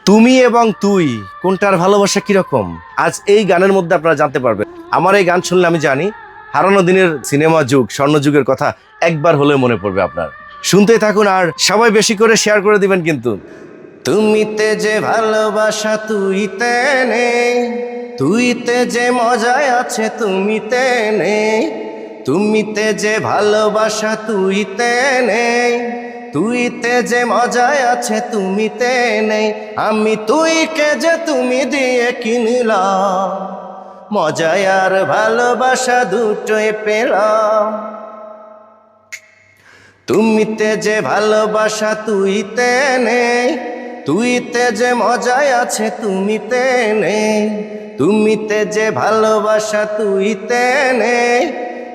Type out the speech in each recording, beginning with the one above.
তুমি এবং তুই কোনটার ভালোবাসা কিরকম আজ এই গানের মধ্যে আপনারা জানতে পারবেন। আমার এই গান শুনলে আমি জানি হারানো দিনের সিনেমা যুগ, স্বর্ণযুগের কথা একবার হলেও মনে পড়বে আপনার। শুনতেই থাকুন আর সবাই বেশি করে শেয়ার করে দিবেন কিন্তু। তুমিতে যে ভালোবাসা তুইতে নেই, তুইতে যে মজায় আছে তুমিতে নেই, তুমিতে যে ভালোবাসা তুইতে নেই, তুইতে যে মজায় আছে তুমিতে নেই। আমি তুইকে যে তুমি দিয়ে কিনলাম, মজায় আর ভালোবাসা দুটোই পেলাম। তুমিতে যে ভালোবাসা তুইতে নেই, তুইতে যে মজায় আছে তুমিতে নেই, তুমিতে যে ভালোবাসা তুইতে নেই,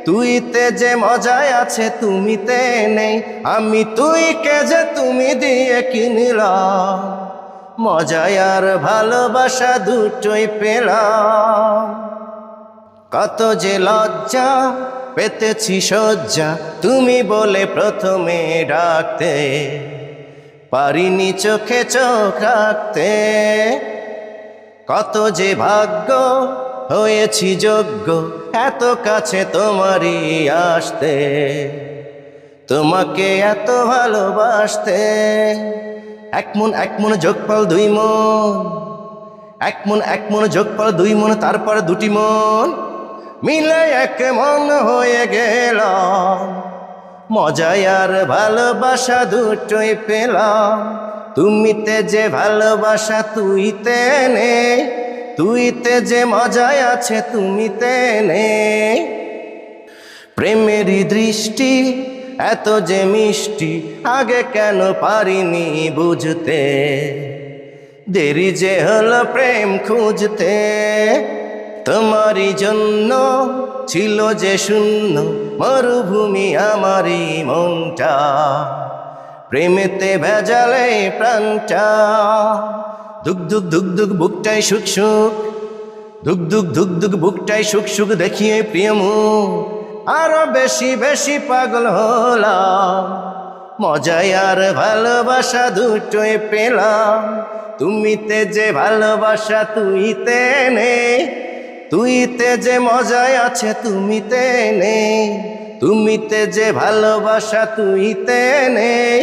তুইতে যে মজায় আছে তুমিতে নেই। আমি তুইকে যে তুমি দিয়ে কিনলাম, মজায় আর ভালোবাসা দুটোই পেলাম। কত যে লজ্জা পেতেছি সজ্জা, তুমি বলে প্রথমে ডাকতে, পারিনি চোখে চোখ রাখতে। কত যে ভাগ্য হয়েছি যোগ্য, এত কাছে তোমারই আসতে, তোমাকে এত ভালোবাসতে। এক মন যোগফল দুই মন, এক মন যোগফল দুই মন, তারপর দুটি মন মিলে এক মন হয়ে গেলাম, মজায় আর ভালোবাসা দুটোই পেলাম। তুমিতে যে ভালোবাসা তুইতে নেই, তুইতে যে মজায় আছে তুমিতে নেই। প্রেমেরই দৃষ্টি এত যে মিষ্টি, আগে কেন পারিনি বুঝতে, দেরি যে হলো প্রেম খুঁজতে। তোমারই জন্য ছিল যে শূন্য মরুভূমি আমারই মনটা, প্রেমেতে ভেজালে প্রাণটা। দুক দুক দুক দুক বুকটাই সুখ সুখ, দুক দুক দুক দুক বুকটাই সুখ সুখ দেখিয়ে প্রিয় মুখ, আরো বেশি বেশি পাগল হলাম, মজায় আর ভালোবাসা দুটোই পেলাম। তুমিতে যে ভালোবাসা তুইতে নেই, তুইতে যে মজায় আছে তুমিতে নেই, তুমিতে যে ভালোবাসা তুইতে নেই,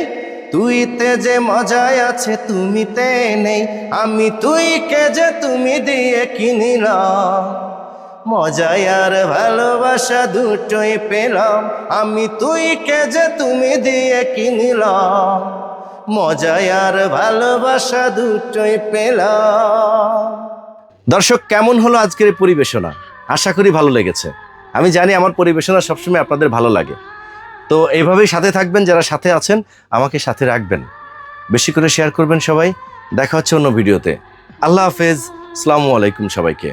তুইতে যে মজায় আছে তুমিতে নেই। আমি তুইকে যে তুমি দিয়ে কিনলাম, মজায় আর ভালোবাসা দুটোই পেলাম। আমি তুইকে যে তুমি দিয়ে কিনলাম, মজায় আর ভালোবাসা দুটোই পেলাম। দর্শক, কেমন হলো আজকের এই পরিবেশনা? আশা করি ভালো লেগেছে। আমি জানি আমার পরিবেশনা সবসময় আপনাদের ভালো লাগে। তো এইভাবেই সাথে থাকবেন, যারা সাথে আছেন আমাকে সাথে রাখবেন, বেশি করে শেয়ার করবেন সবাই। দেখা হচ্ছে অন্য ভিডিওতে। আল্লাহ হাফেজ, আসসালামু আলাইকুম সবাইকে।